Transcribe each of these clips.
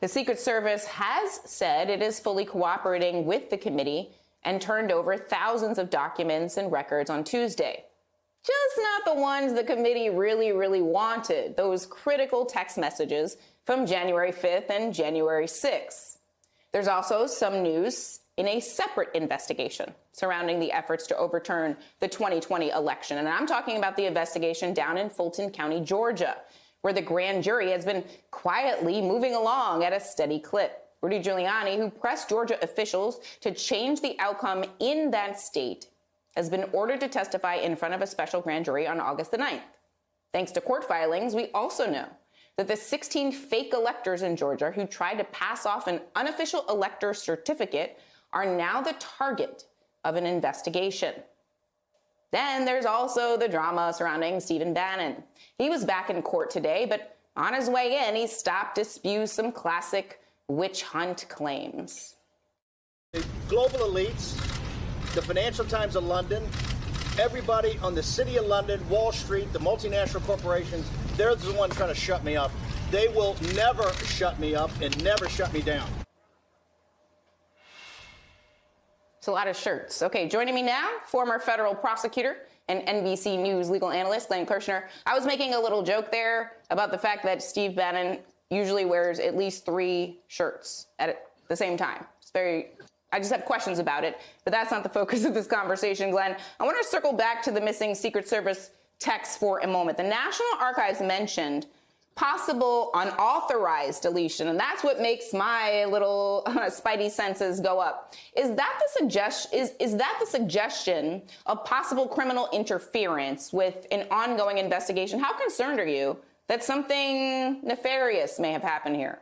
The Secret Service has said it is fully cooperating with the committee and turned over thousands of documents and records on Tuesday. Just not the ones the committee really wanted, those critical text messages from January 5th and January 6th. There's also some news in a separate investigation surrounding the efforts to overturn the 2020 election. And I'm talking about the investigation down in Fulton County, Georgia, where the grand jury has been quietly moving along at a steady clip. Rudy Giuliani, who pressed Georgia officials to change the outcome in that state, has been ordered to testify in front of a special grand jury on August the 9th. Thanks to court filings, we also know that the 16 fake electors in Georgia who tried to pass off an unofficial elector certificate are now the target of an investigation. Then there's also the drama surrounding Stephen Bannon. He was back in court today, but on his way in, he stopped to spew some classic witch hunt claims. The global elites, the Financial Times of London, everybody on the City of London, Wall Street, the multinational corporations, they're the ones trying to shut me up. They will never shut me up and never shut me down. It's a lot of shirts. Okay, joining me now, former federal prosecutor and NBC News legal analyst Glenn Kirshner. I was making a little joke there about the fact that Steve Bannon usually wears at least 3 shirts at the same time. I just have questions about it, but that's not the focus of this conversation, Glenn. I want to circle back to the missing Secret Service texts for a moment. The National Archives mentioned possible unauthorized deletion, and that's what makes my little spidey senses go up. Is that the suggestion of possible criminal interference with an ongoing investigation? How concerned are you that something nefarious may have happened here?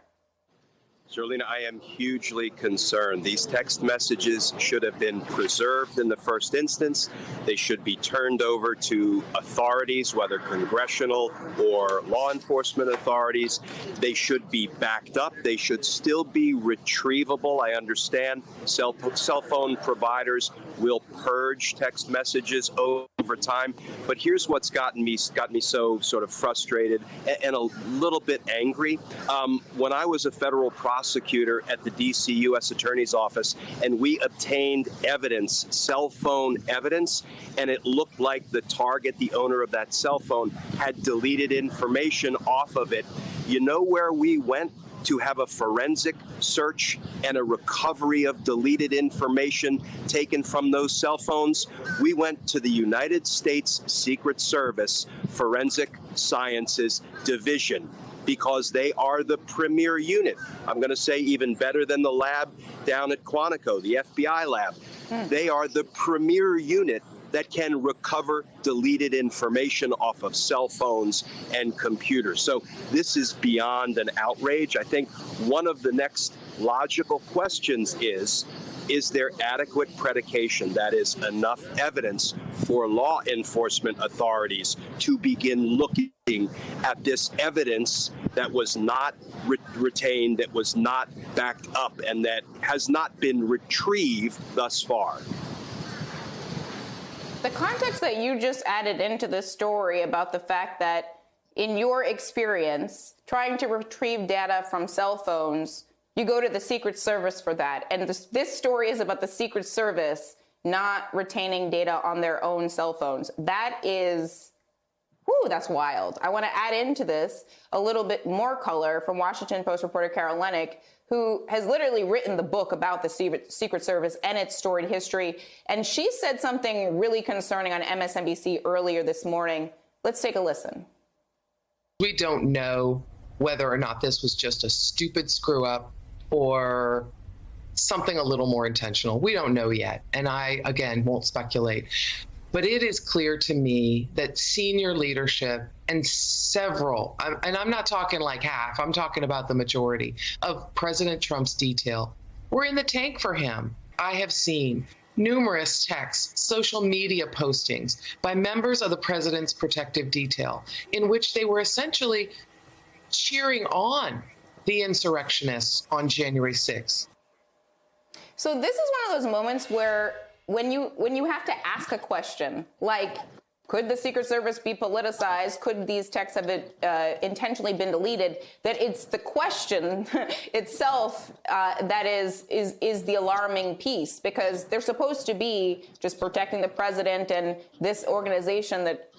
Zerlina, I am hugely concerned. These text messages should have been preserved in the first instance. They should be turned over to authorities, whether congressional or law enforcement authorities. They should be backed up. They should still be retrievable. I understand cell phone providers will purge text messages over time. But here's what's gotten me so sort of frustrated and a little bit angry. When I was a federal prosecutor at the D.C. U.S. Attorney's Office, and we obtained evidence, cell phone evidence, and it looked like the target, the owner of that cell phone, had deleted information off of it. You know where we went to have a forensic search and a recovery of deleted information taken from those cell phones? We went to the United States Secret Service Forensic Sciences Division, because they are the premier unit. I'm going to say even better than the lab down at Quantico, the FBI lab. They are the premier unit that can recover deleted information off of cell phones and computers. So this is beyond an outrage. I think one of the next logical questions is there adequate predication, that is, enough evidence for law enforcement authorities to begin looking at this evidence that was not retained, that was not backed up, and that has not been retrieved thus far? The context that you just added into this story about the fact that, in your experience, trying to retrieve data from cell phones, you go to the Secret Service for that. And this story is about the Secret Service not retaining data on their own cell phones. That is, that's wild. I want to add into this a little bit more color from Washington Post reporter Carol Lennick, who has literally written the book about the Secret Service and its storied history. And she said something really concerning on MSNBC earlier this morning. Let's take a listen. We don't know whether or not this was just a stupid screw up or something a little more intentional. We don't know yet. And I, again, won't speculate. But it is clear to me that senior leadership and several, and I'm not talking like half, I'm talking about the majority of President Trump's detail, were in the tank for him. I have seen numerous texts, social media postings by members of the president's protective detail in which they were essentially cheering on the insurrectionists on January 6th. So this is one of those moments where when you have to ask a question like, Could the Secret Service be politicized? Could these texts have intentionally been deleted? That it's the question itself that is the alarming piece, because they're supposed to be just protecting the president and this organization that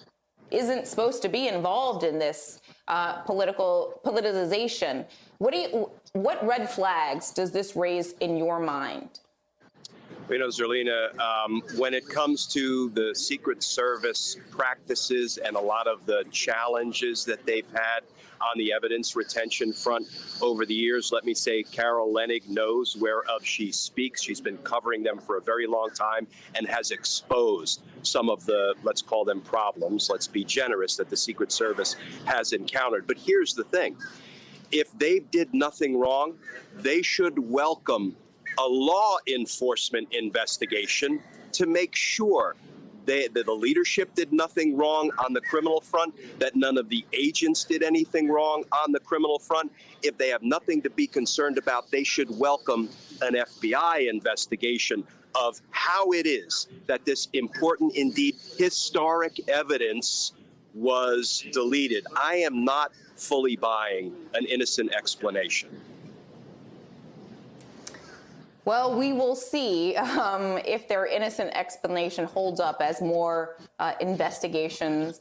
isn't supposed to be involved in this politicization. What red flags does this raise in your mind? You know, Zerlina, when it comes to the Secret Service practices and a lot of the challenges that they've had on the evidence retention front over the years, let me say Carol Leonnig knows whereof she speaks. She's been covering them for a very long time and has exposed some of the, let's call them problems, let's be generous, that the Secret Service has encountered. But here's the thing. If they did nothing wrong, they should welcome a law enforcement investigation to make sure that the leadership did nothing wrong on the criminal front, that none of the agents did anything wrong on the criminal front. If they have nothing to be concerned about, they should welcome an FBI investigation of how it is that this important, indeed historic evidence was deleted. I am not fully buying an innocent explanation. Well, we will see if their innocent explanation holds up as more investigating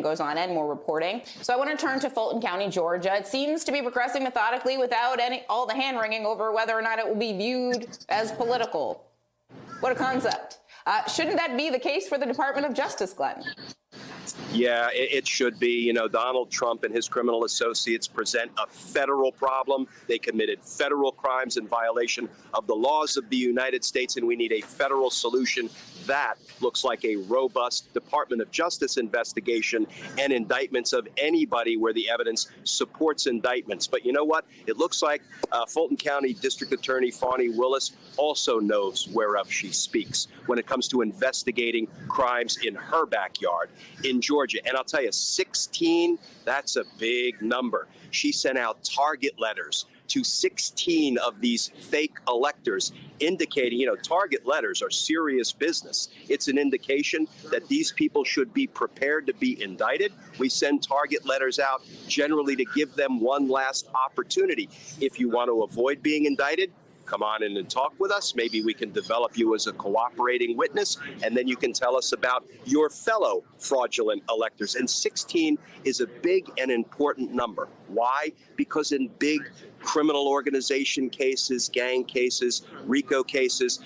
goes on and more reporting. So I want to turn to Fulton County, Georgia. It seems to be progressing methodically without all the hand-wringing over whether or not it will be viewed as political. What a concept. Shouldn't that be the case for the Department of Justice, Glenn? Yeah, it should be. You know, Donald Trump and his criminal associates present a federal problem. They committed federal crimes in violation of the laws of the United States, and we need a federal solution. That looks like a robust Department of Justice investigation and indictments of anybody where the evidence supports indictments. But you know what? It looks like Fulton County District Attorney Fani Willis also knows whereof she speaks when it comes to investigating crimes in her backyard in Georgia. And I'll tell you, 16, that's a big number. She sent out target letters to 16 of these fake electors, indicating, you know, target letters are serious business. It's an indication that these people should be prepared to be indicted. We send target letters out generally to give them one last opportunity. If you want to avoid being indicted, come on in and talk with us. Maybe we can develop you as a cooperating witness, and then you can tell us about your fellow fraudulent electors. And 16 is a big and important number. Why? Because in big criminal organization cases, gang cases, RICO cases,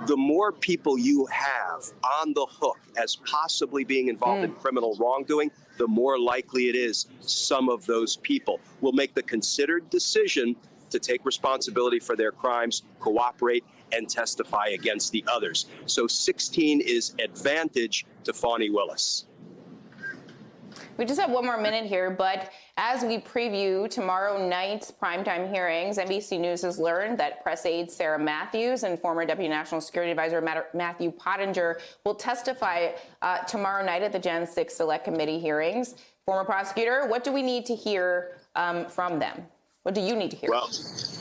the more people you have on the hook as possibly being involved in criminal wrongdoing, the more likely it is some of those people will make the considered decision to take responsibility for their crimes, cooperate, and testify against the others. So 16 is advantage to Fani Willis. We just have one more minute here, but as we preview tomorrow night's primetime hearings, NBC News has learned that press aide Sarah Matthews and former Deputy National Security Advisor Matthew Pottinger will testify tomorrow night at the Gen 6 Select Committee hearings. Former prosecutor, what do we need to hear from them? What do you need to hear? Well,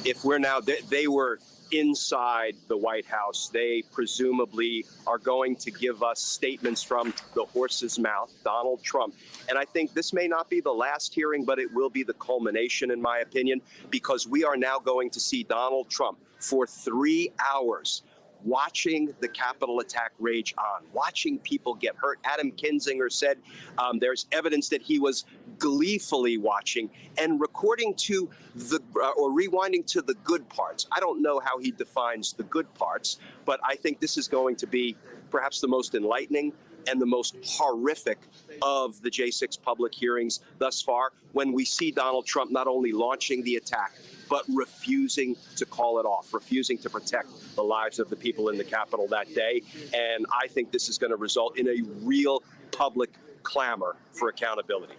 if we're now, they were inside the White House. They presumably are going to give us statements from the horse's mouth, Donald Trump. And I think this may not be the last hearing, but it will be the culmination, in my opinion, because we are now going to see Donald Trump for 3 hours watching the Capitol attack rage on, watching people get hurt. Adam Kinzinger said there's evidence that he was gleefully watching and recording to the or rewinding to the good parts. I don't know how he defines the good parts, but I think this is going to be perhaps the most enlightening and the most horrific of the J6 public hearings thus far, when we see Donald Trump not only launching the attack, but refusing to call it off, refusing to protect the lives of the people in the Capitol that day. And I think this is going to result in a real public clamor for accountability.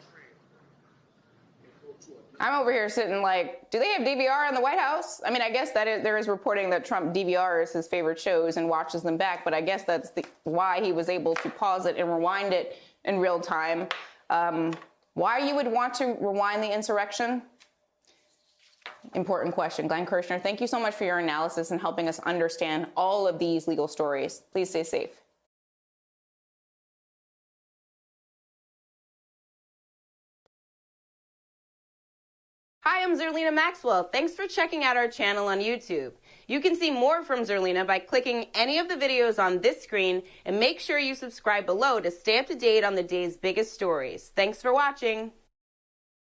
I'm over here sitting like, do they have DVR in the White House? I mean, I guess there is reporting that Trump DVRs his favorite shows and watches them back, but I guess that's why he was able to pause it and rewind it in real time. Why you would want to rewind the insurrection? Important question. Glenn Kirshner, thank you so much for your analysis and helping us understand all of these legal stories. Please stay safe. Hi, I'm Zerlina Maxwell. Thanks for checking out our channel on YouTube. You can see more from Zerlina by clicking any of the videos on this screen, and make sure you subscribe below to stay up to date on the day's biggest stories. Thanks for watching.